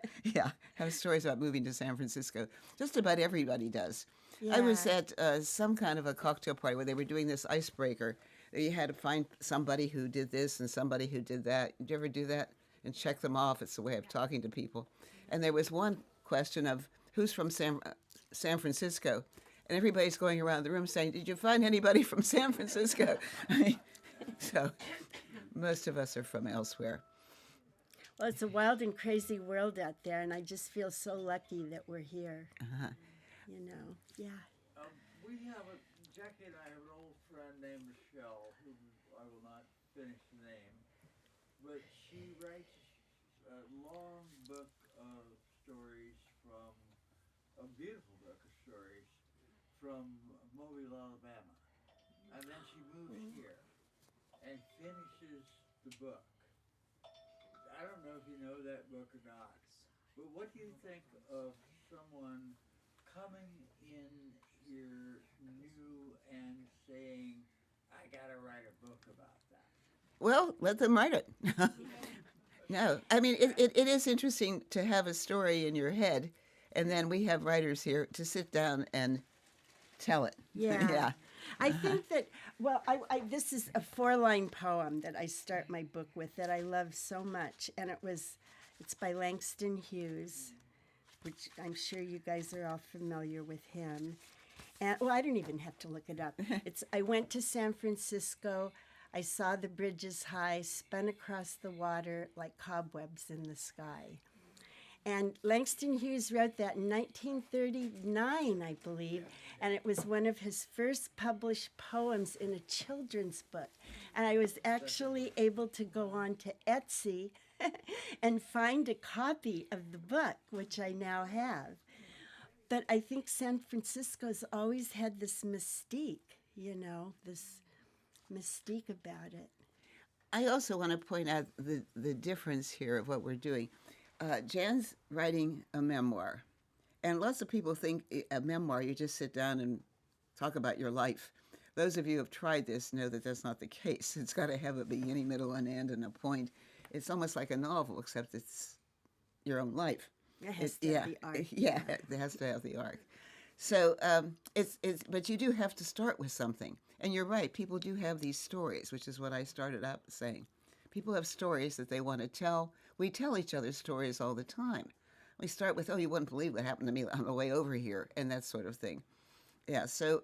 have stories about moving to San Francisco? Just about everybody does. Yeah. I was at some kind of a cocktail party where they were doing this icebreaker. You had to find somebody who did this and somebody who did that. Did you ever do that? And check them off. It's a way of talking to people. And there was one question of who's from San Francisco? And everybody's going around the room saying, did you find anybody from San Francisco? So most of us are from elsewhere. Well, it's a wild and crazy world out there, and I just feel so lucky that we're here. Yeah. Jackie and I have an old friend named Michelle, who I will not finish the name, but she writes a long book of stories a beautiful book of stories from Mobile, Alabama. And then she moves here and finishes the book. I don't know if you know that book or not, but what do you think of someone coming in here new and saying, I gotta write a book about that? Well, let them write it. No, I mean, it is interesting to have a story in your head, and then we have writers here to sit down and tell it. Yeah. Yeah. I think that, this is a 4-line poem that I start my book with that I love so much, and it's by Langston Hughes, which I'm sure you guys are all familiar with him. And, I don't even have to look it up. I went to San Francisco. I saw the bridges high, spun across the water like cobwebs in the sky. And Langston Hughes wrote that in 1939, I believe, and it was one of his first published poems in a children's book. And I was actually able to go on to Etsy and find a copy of the book, which I now have. But I think San Francisco's always had this mystique, this mystique about it. I also want to point out the difference here of what we're doing. Jan's writing a memoir, and lots of people think a memoir, you just sit down and talk about your life. Those of you who have tried this know that that's not the case. It's got to have a beginning, middle, and end, and a point. It's almost like a novel, except it's your own life. It has to have the arc. Yeah, it has to have the arc. So but you do have to start with something. And you're right, people do have these stories, which is what I started out saying. People have stories that they want to tell. We tell each other stories all the time. We start with, you wouldn't believe what happened to me on the way over here, and that sort of thing. Yeah, so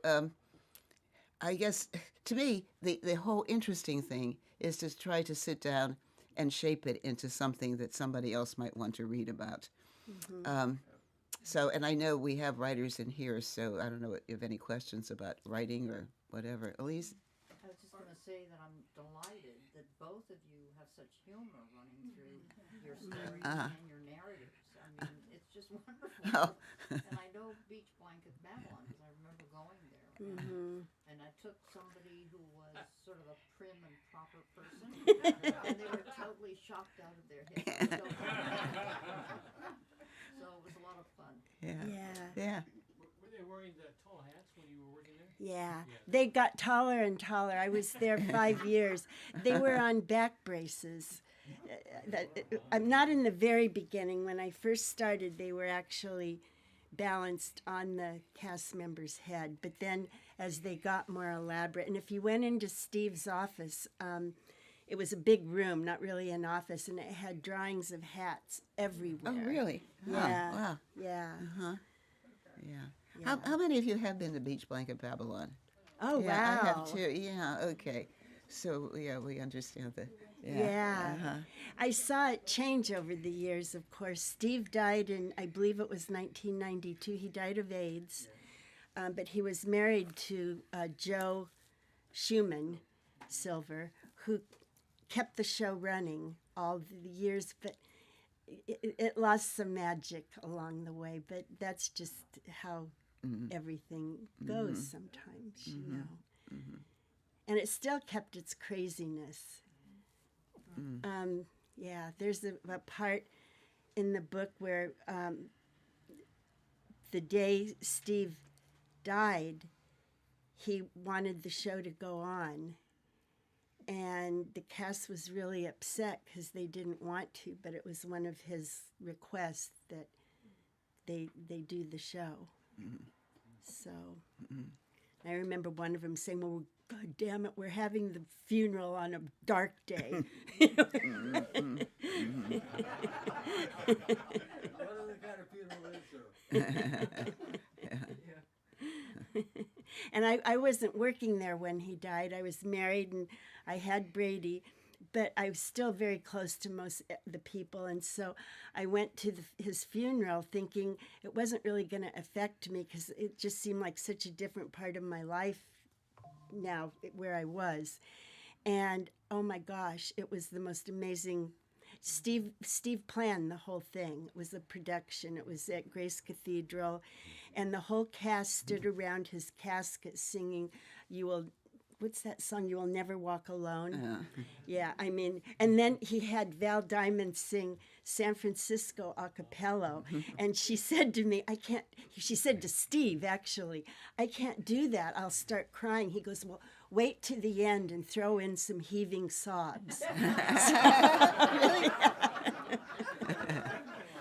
I guess, to me, the whole interesting thing is to try to sit down and shape it into something that somebody else might want to read about. Mm-hmm. And I know we have writers in here, so I don't know if you have any questions about writing or whatever. Elise? I was just going to say that I'm delighted that both of you have such humor running through your stories and your narratives. I mean, it's just wonderful. And I know Beach Blanket Babylon because I remember going there. Mm-hmm. And I took somebody who was sort of a prim and proper person, and they were totally shocked out of their heads. So it was a lot of fun. Yeah. Yeah. Yeah. Were they wearing wearing the tall hats when you were working there? Yeah, they got taller and taller. I was there 5 years. They were on back braces. I'm not in the very beginning. When I first started, they were actually balanced on the cast member's head. But then as they got more elaborate, and if you went into Steve's office, it was a big room, not really an office, and it had drawings of hats everywhere. Oh, really? Yeah. Oh, wow. Yeah. Yeah. How many of you have been to Beach Blanket Babylon? Oh, Yeah, wow. I have too. Yeah, okay. So, yeah, we understand that. Yeah. Uh-huh. I saw it change over the years, of course. Steve died in, I believe it was 1992. He died of AIDS. But he was married to Joe Schumann Silver, who kept the show running all the years. But it lost some magic along the way. But that's just how everything goes sometimes, you know. And it still kept its craziness. Yeah, there's a part in the book where the day Steve died, he wanted the show to go on. And the cast was really upset because they didn't want to, but it was one of his requests that they do the show. So I remember one of them saying, well, God damn it, we're having the funeral on a dark day. What other kind of funeral is there? And I wasn't working there when he died. I was married and I had Brady, but I was still very close to most the people. And so I went to his funeral thinking it wasn't really going to affect me because it just seemed like such a different part of my life now where I was. And oh my gosh, it was the most amazing. Steve planned the whole thing. It was a production. It was at Grace Cathedral, and the whole cast stood around his casket singing, what's that song? You Will Never Walk Alone. Yeah, I mean, and then he had Val Diamond sing San Francisco a cappella, and she said to me, she said to Steve, actually, I can't do that. I'll start crying. He goes, well, wait to the end and throw in some heaving sobs.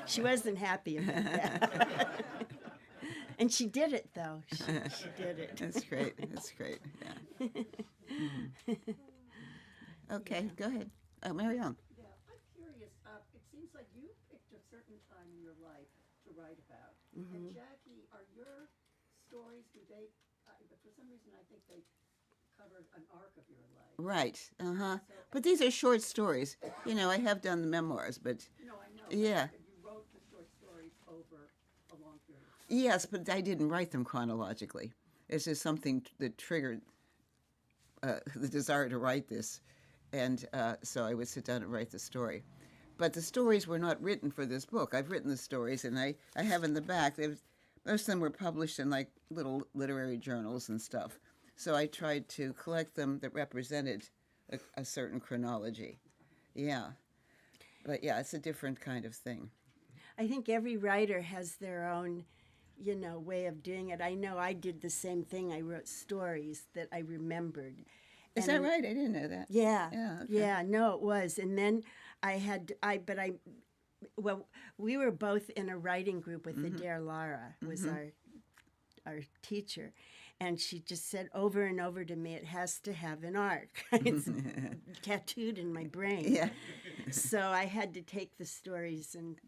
She wasn't happy about that. And she did it, though. She did it. That's great. That's great. Yeah. Okay, go ahead. Marianne. Yeah, I'm curious. It seems like you picked a certain time in your life to write about. And Jackie, are your stories, do they, but for some reason I think they cover an arc of your life. Right. Uh-huh. But these are short stories. You know, I have done the memoirs, but No, I know. Yeah. But you wrote the short stories over a long period. yes, but I didn't write them chronologically. It's just something that triggered the desire to write this. And so I would sit down and write the story. But the stories were not written for this book. I've written the stories, and I have in the back, most of them were published in like little literary journals and stuff. So I tried to collect them that represented a certain chronology. Yeah. But yeah, it's a different kind of thing. I think every writer has their own, way of doing it. I know I did the same thing. I wrote stories that I remembered. Is that right? I didn't know that. Yeah. Yeah, okay. Yeah, no, it was. And then we were both in a writing group with Adair Lara, was our teacher. And she just said over and over to me, it has to have an arc. It's tattooed in my brain. Yeah. So I had to take the stories and,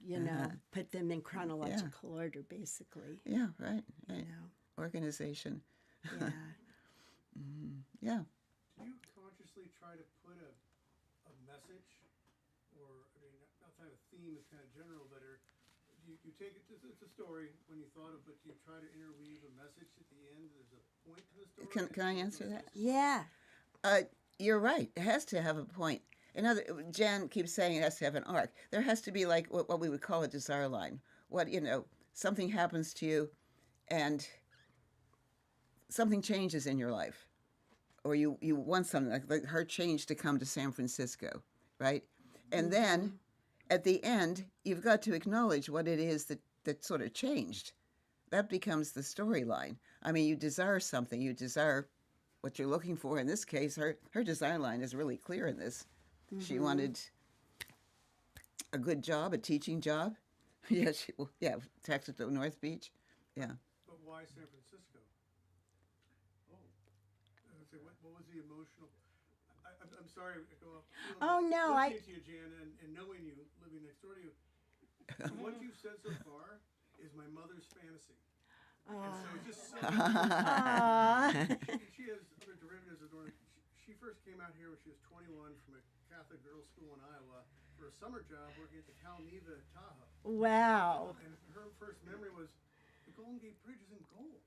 put them in chronological order, basically. Yeah, right. You Right. know, Organization. yeah. Yeah. Do you consciously try to put a message, or I mean, not kind of theme is kind of general, but you take it, it's a story when you thought of, but do you try to interweave a message at the end? There's a point to the story. Can I answer that? Yeah. You're right. It has to have a point. Jan keeps saying it has to have an arc. There has to be like what we would call a desire line. Something happens to you, and something changes in your life, or you want something like her change to come to San Francisco, right? And then at the end, you've got to acknowledge what it is that sort of changed, that becomes the storyline. I mean, you desire something. You desire what you're looking for. In this case, her design line is really clear in this. She wanted a good job, a teaching job. Texas to North Beach. Yeah. But why San Francisco? Oh, what was the emotional? I'm sorry. Oh, no, listening to you, Jan, and knowing you, living next door to you, what you've said so far is my mother's fantasy. And so it's just so she has other derivatives of Northern. She first came out here when she was 21 from a Catholic girls' school in Iowa for a summer job working at the Cal Neva at Tahoe. Wow. And her first memory was the Golden Gate Bridge is in gold.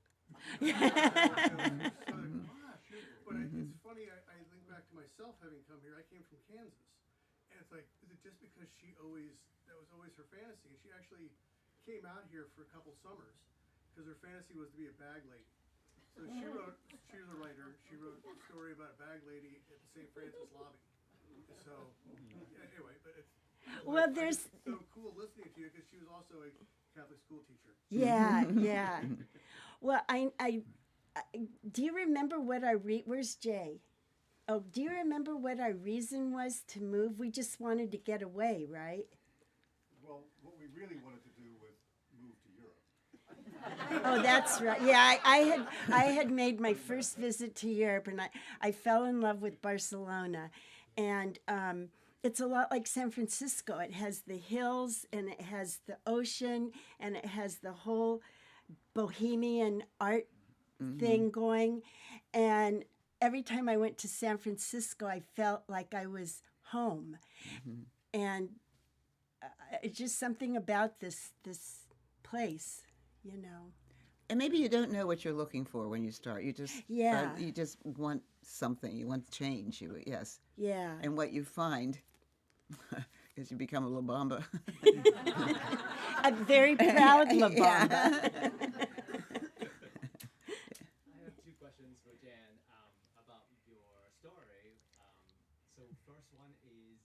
But it's funny, I think back to myself having come here. I came from Kansas. And it's like, is it just because that was always her fantasy? And she actually came out here for a couple summers because her fantasy was to be a bag lady. So she was a writer. She wrote a story about a bag lady at the St. Francis lobby. So, anyway, but it's so cool listening to you because she was also a Catholic school teacher. Yeah, yeah. Well, I do you remember what where's Jay? Oh, do you remember what our reason was to move? We just wanted to get away, right? Well, what we really wanted to do was move to Europe. Oh, that's right. Yeah, I had made my first visit to Europe, and I fell in love with Barcelona, and it's a lot like San Francisco. It has the hills, and it has the ocean, and it has the whole bohemian art thing going, and every time I went to San Francisco, I felt like I was home, and it's just something about this place, you know. And maybe you don't know what you're looking for when you start. You just you just want something. You want change. Yeah. And what you find is you become a La Bamba. A very proud La Bamba. I have two questions for Jan about your story. So first one is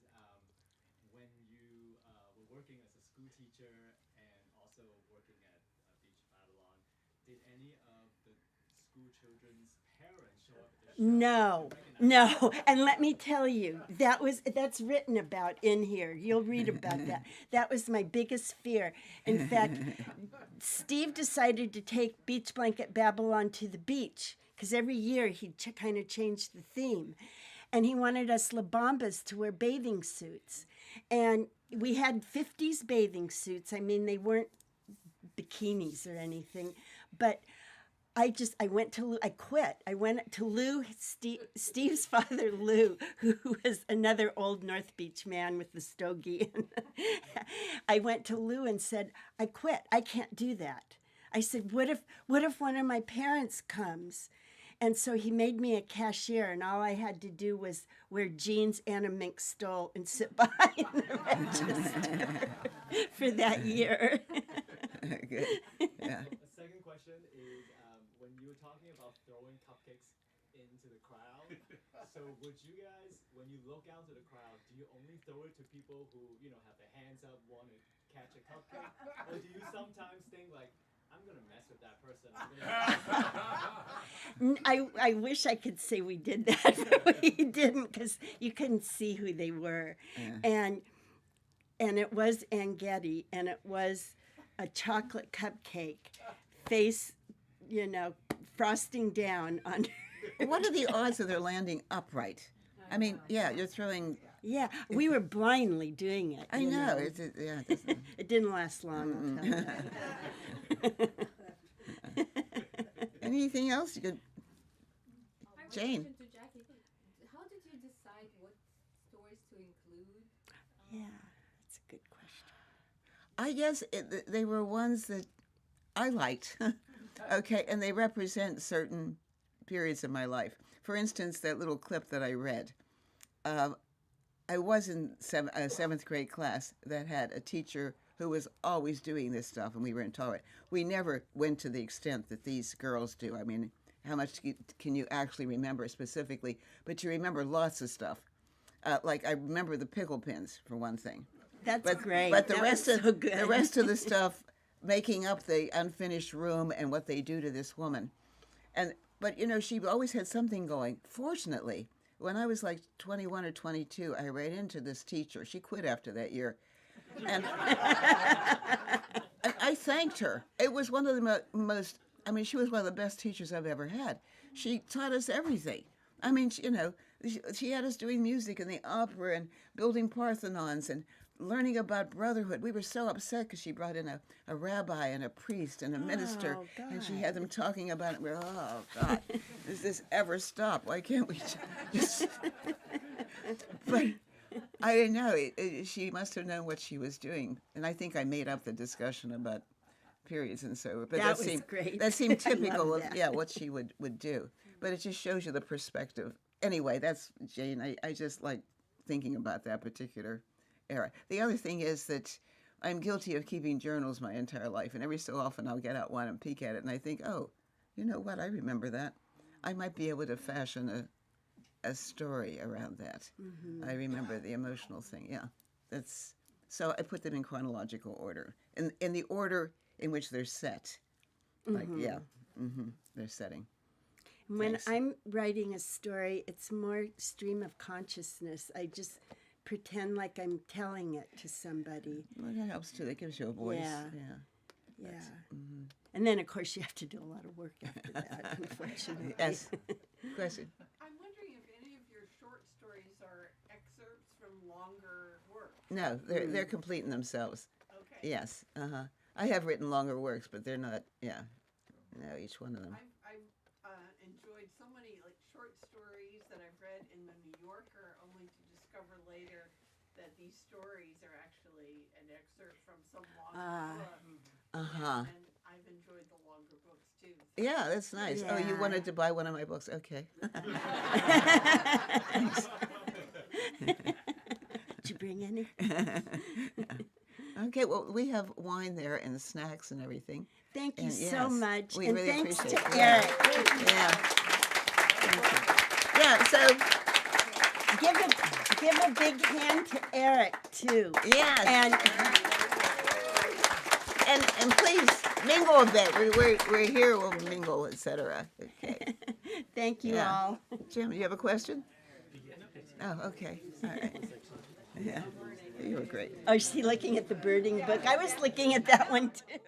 when you were working as a school teacher and also working at Beach Babylon, did any of the school children's parents show up at the show? No. And let me tell you, that's written about in here. You'll read about that. That was my biggest fear. In fact, Steve decided to take Beach Blanket Babylon to the beach because every year he'd kind of change the theme. And he wanted us La Bambas to wear bathing suits. And we had 50s bathing suits. I mean, they weren't bikinis or anything, but I quit. I went to Lou, Steve's father, Lou, who was another old North Beach man with the stogie. I went to Lou and said, I quit. I can't do that. I said, what if one of my parents comes? And so he made me a cashier, and all I had to do was wear jeans and a mink stole and sit behind the register for that year. Good. Yeah. The second question is when you were talking about throwing cupcakes into the crowd, so would you guys, when you look out to the crowd, do you only throw it to people who, have their hands up, want to catch a cupcake? Or do you sometimes think like, I'm going to mess with that person. I wish I could say we did that, but we didn't because you couldn't see who they were. Yeah. And it was Angetti, and it was a chocolate cupcake, face, frosting down on. What are the odds of their landing upright? I mean, you're throwing. Yeah, we were blindly doing it. I know. It didn't last long. I'll tell you. Anything else you could? Jane. To Jackie. How did you decide what stories to include? Yeah, that's a good question. I guess they were ones that I liked. Okay, and they represent certain periods of my life. For instance, that little clip that I read. I was in a seventh grade class that had a teacher who was always doing this stuff, and we weren't taught it. We never went to the extent that these girls do. I mean, how much can you actually remember specifically? But you remember lots of stuff. Like I remember the pickle pins for one thing. That's great. But the that rest was of so good. the rest of the stuff making up the unfinished room and what they do to this woman. But she always had something going. Fortunately, when I was like 21 or 22, I ran into this teacher. She quit after that year. And, and I thanked her. It was one of the most, she was one of the best teachers I've ever had. She taught us everything. She had us doing music in the opera and building Parthenons and learning about brotherhood. We were so upset because she brought in a rabbi and a priest and a minister, and she had them talking about it. We're, oh, God, does this ever stop? Why can't we just... But I didn't know. She must have known what she was doing. And I think I made up the discussion about periods and so forth. But that was great. That seemed typical of what she would do. But it just shows you the perspective. Anyway, that's Jane. I just like thinking about that particular era. The other thing is that I'm guilty of keeping journals my entire life, and every so often I'll get out one and peek at it, and I think, oh, you know what? I remember that. I might be able to fashion a story around that. I remember the emotional thing. Yeah, so I put them in chronological order, in the order in which they're set. Like their setting. When Thanks. I'm writing a story, it's more stream of consciousness. I just pretend like I'm telling it to somebody. Well, that helps too. That gives you a voice. Yeah. And then, of course, you have to do a lot of work after that, unfortunately. Yes. Question. I'm wondering if any of your short stories are excerpts from longer works. No, they're complete in themselves. Okay. Yes. I have written longer works, but they're not. Yeah. No, each one of them. I've enjoyed so many short stories that I've read in the New Yorker, only to discover later that these stories are actually an excerpt from some longer book. And I've enjoyed the longer books too. So. Yeah, that's nice. Oh, you wanted to buy one of my books? Okay. Did you bring any? Okay, well, we have wine there and snacks and everything. Thank you so much. We and really thanks appreciate to it. Eric. Yeah, so, Give a big hand to Eric, too. yes. And please mingle a bit. We're here, we'll mingle, etc. Okay. Thank you all. Jim, you have a question? Oh, okay. All right. Yeah, you were great. Oh, is he looking at the birding book? I was looking at that one, too.